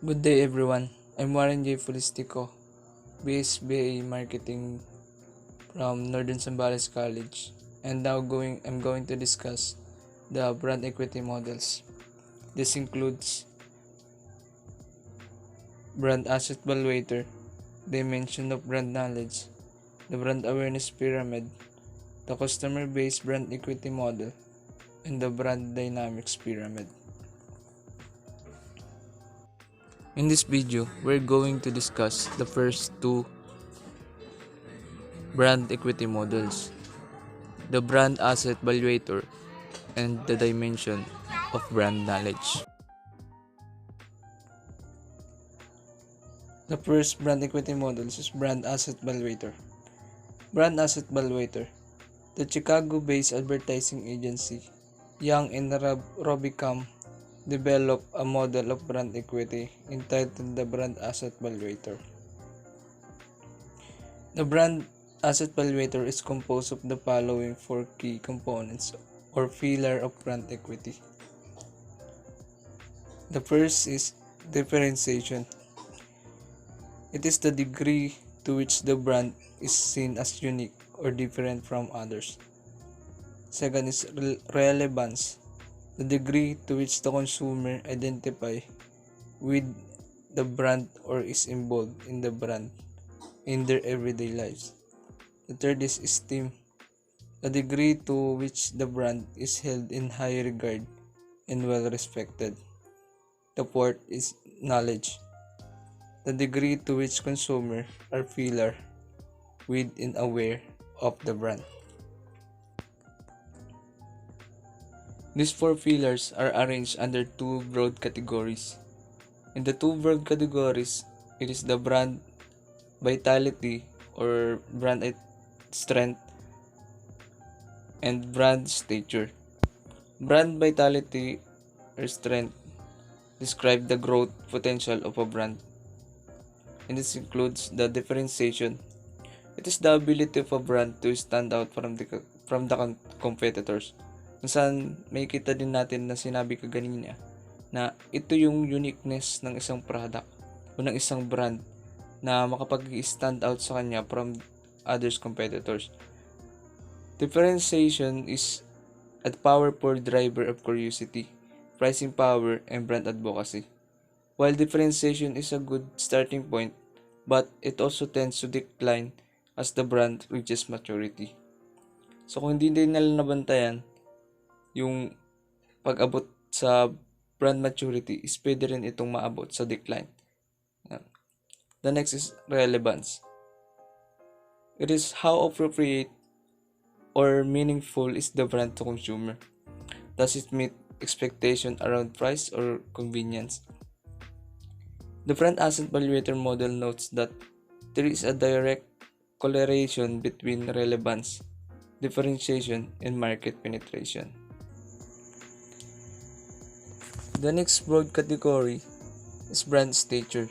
Good day everyone. I'm Warren J. Felistico, BSBA Marketing from Northern Zambales College, and I'm going to discuss the brand equity models. This includes brand asset valuator, dimension of brand knowledge, the brand awareness pyramid, the customer based brand equity model, and the brand dynamics pyramid. In this video, we're going to discuss the first two brand equity models, the brand asset valuator, and the dimension of brand knowledge. The first brand equity model is brand asset valuator. Brand asset valuator. The Chicago-based advertising agency, Young and Robicam, developed a model of brand equity entitled the brand asset valuator. The brand asset valuator is composed of the following four key components or pillar of brand equity. The first is differentiation. It is the degree to which the brand is seen as unique or different from others. Second is relevance. The degree to which the consumer identify with the brand or is involved in the brand in their everyday lives. The third is esteem. The degree to which the brand is held in high regard and well respected. The fourth is knowledge. The degree to which consumers are familiar with and aware of the brand. These four pillars are arranged under two broad categories. In the two broad categories, it is the brand vitality or brand strength and brand stature. Brand vitality or strength describe the growth potential of a brand, and this includes the differentiation. It is the ability of a brand to stand out from the competitors. Kung saan may kita din natin na sinabi ko kanina na ito yung uniqueness ng isang product o ng isang brand na makapag-stand out sa kanya from others competitors. Differentiation is a powerful driver of curiosity, pricing power, and brand advocacy. While differentiation is a good starting point, but it also tends to decline as the brand reaches maturity. So kung hindi din nila nabantayan yung pag-abot sa brand maturity, is pwede rin itong maabot sa decline. The next is relevance. It is how appropriate or meaningful is the brand to consumer. Does it meet expectation around price or convenience? The brand asset valuator model notes that there is a direct correlation between relevance, differentiation, and market penetration. The next broad category is brand stature.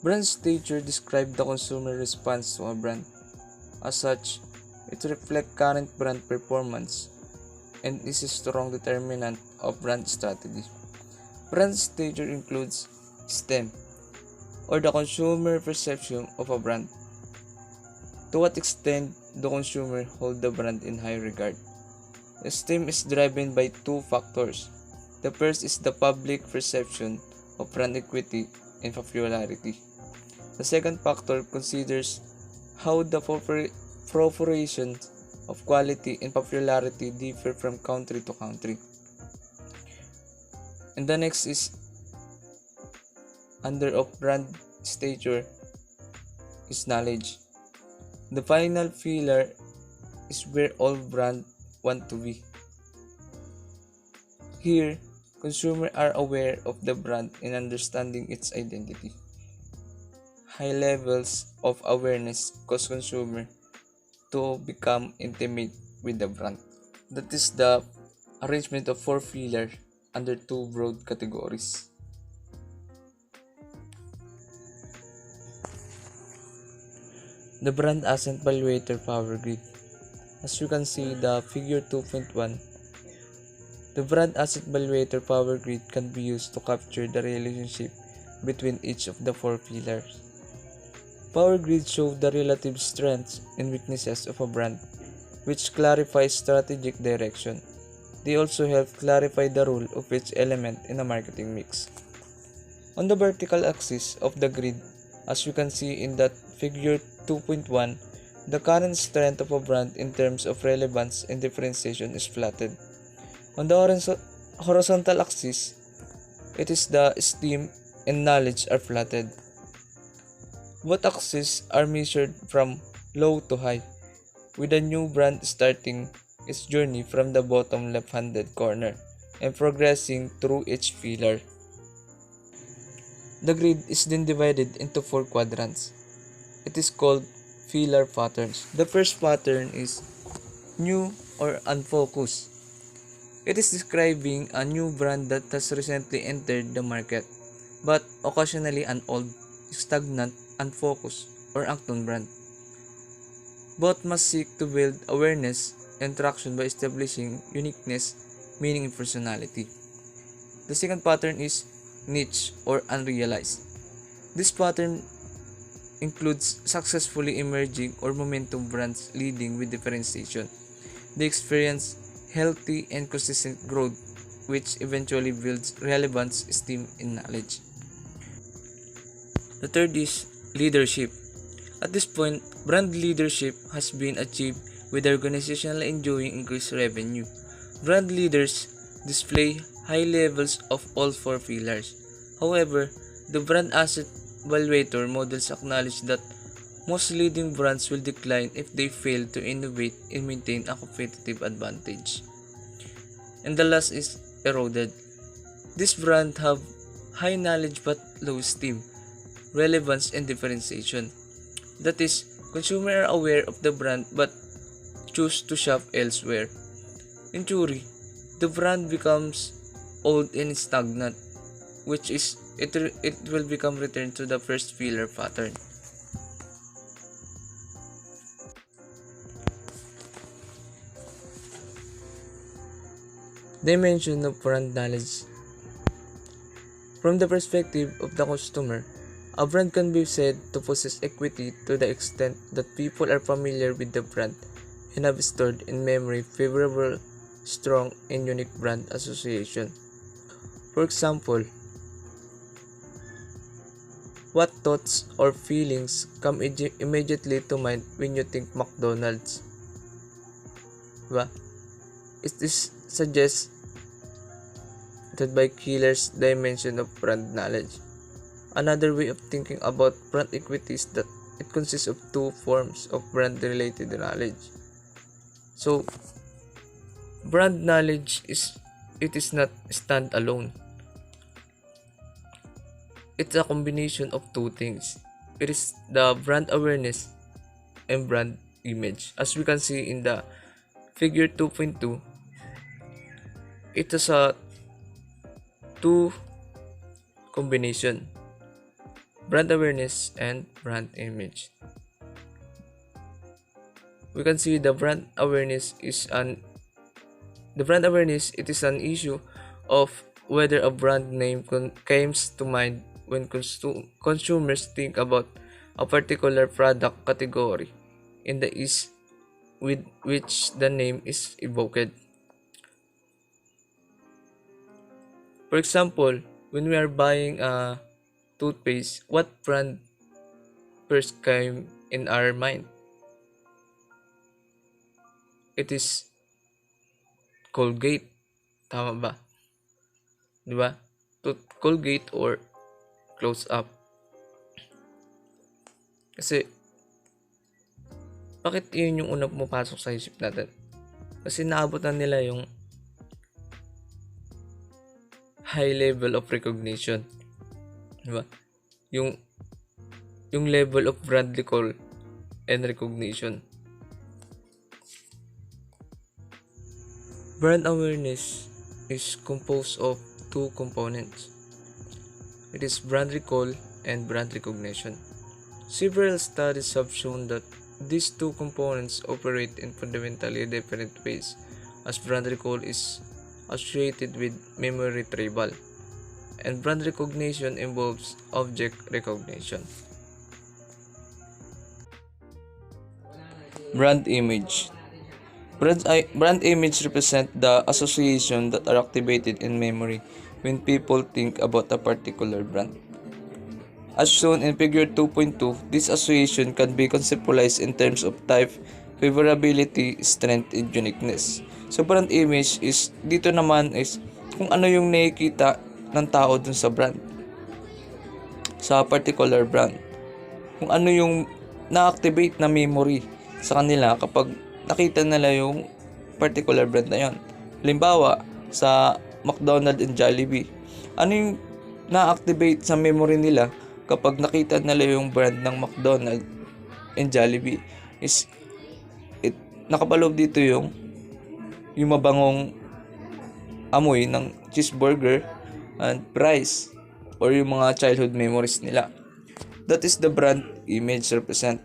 Brand stature describes the consumer response to a brand. As such, it reflects current brand performance and is a strong determinant of brand strategy. Brand stature includes STEM, or the consumer perception of a brand. To what extent the consumer hold the brand in high regard? STEM is driven by two factors. The first is the public perception of brand equity and popularity. The second factor considers how the proportion of quality and popularity differ from country to country. And the next is under of brand stature is knowledge. The final pillar is where all brands want to be. Here, consumers are aware of the brand and understanding its identity. High levels of awareness cause consumers to become intimate with the brand. That is the arrangement of four pillars under two broad categories. The brand asset valuator power grid. As you can see the figure 2.1, The brand asset valuator power grid can be used to capture the relationship between each of the four pillars. Power grids show the relative strengths and weaknesses of a brand, which clarifies strategic direction. They also help clarify the role of each element in a marketing mix. On the vertical axis of the grid, as we can see in that figure 2.1, the current strength of a brand in terms of relevance and differentiation is plotted. On the horizontal axis, it is the esteem and knowledge are plotted. Both axes are measured from low to high, with a new brand starting its journey from the bottom left-handed corner and progressing through each pillar. The grid is then divided into four quadrants. It is called pillar patterns. The first pattern is new or unfocused. It is describing a new brand that has recently entered the market, but occasionally an old, stagnant, unfocused, or unknown brand. Both must seek to build awareness and traction by establishing uniqueness, meaning, and personality. The second pattern is niche or unrealized. This pattern includes successfully emerging or momentum brands leading with differentiation. They experience healthy and consistent growth, which eventually builds relevance, esteem, and knowledge. The third is leadership. At this point, brand leadership has been achieved with the organization enjoying increased revenue. Brand leaders display high levels of all four pillars. However, the brand asset valuator models acknowledge that most leading brands will decline if they fail to innovate and maintain a competitive advantage. And the last is eroded. These brands have high knowledge but low esteem, relevance, and differentiation. That is, consumers are aware of the brand but choose to shop elsewhere. In theory, the brand becomes old and stagnant, which is it will become returned to the first pillar pattern. Dimension of brand knowledge. From the perspective of the consumer, a brand can be said to possess equity to the extent that people are familiar with the brand and have stored in memory favorable, strong, and unique brand association. For example, what thoughts or feelings come immediately to mind when you think McDonald's? Diba? This suggests that by killer's dimension of brand knowledge. Another way of thinking about brand equity is that it consists of two forms of brand-related knowledge. So, brand knowledge is not stand-alone. It's a combination of two things. It is the brand awareness and brand image. As we can see in the figure 2.2, it has a two combination, brand awareness and brand image. We can see the brand awareness it is an issue of whether a brand name comes to mind when consumers think about a particular product category in the ease with which the name is evoked. For example, when we are buying a toothpaste, what brand first came in our mind? It is Colgate. Tama ba? Diba? Colgate or Close Up. Kasi, bakit yun yung unang pumapasok sa isip natin? Kasi naabot na nila yung high level of recognition. Diba? Yung level of brand recall and recognition. Brand awareness is composed of two components. It is brand recall and brand recognition. Several studies have shown that these two components operate in fundamentally different ways, as brand recall is associated with memory retrieval, and brand recognition involves object recognition. Brand image. Brand image represent the association that are activated in memory when people think about a particular brand. As shown in figure 2.2, this association can be conceptualized in terms of type, favorability, strength, and uniqueness. So brand image is, dito naman is kung ano yung nakikita ng tao dun sa brand, sa particular brand. Kung ano yung na-activate na memory sa kanila kapag nakita nila yung particular brand na yon. Halimbawa, sa McDonald's and Jollibee, ano yung na-activate sa memory nila kapag nakita nila yung brand ng McDonald's and Jollibee is nakapaloob dito yung mabangong amoy ng cheeseburger and fries or yung mga childhood memories nila. That is the brand image represent.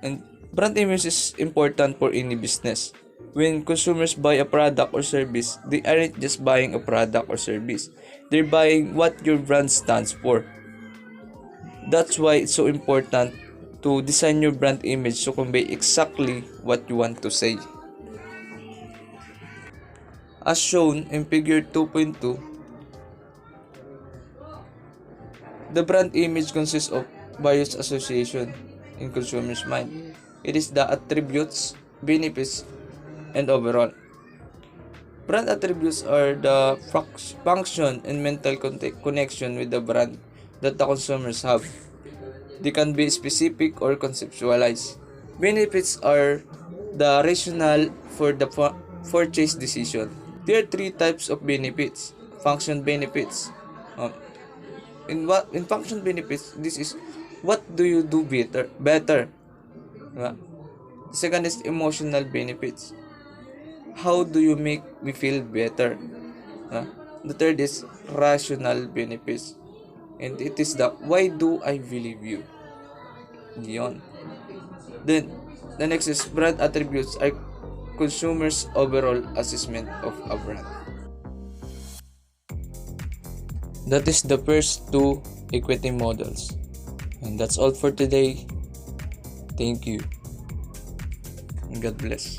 And brand image is important for any business. When consumers buy a product or service, they aren't just buying a product or service. They're buying what your brand stands for. That's why it's so important to design your brand image to convey exactly what you want to say. As shown in figure 2.2, the brand image consists of various associations in consumer's mind. It is the attributes, benefits, and overall. Brand attributes are the function and mental connection with the brand that the consumers have. They can be specific or conceptualized. Benefits are the rationale for the purchase decision. There are three types of benefits. Function benefits. In function benefits, this is what do you do better. Diba? The second is emotional benefits. How do you make me feel better? The third is rational benefits. And it is the why do I believe you? Yon. Then, the next is brand attributes are consumers' overall assessment of a brand. That is the first two equity models. And that's all for today. Thank you. And God bless.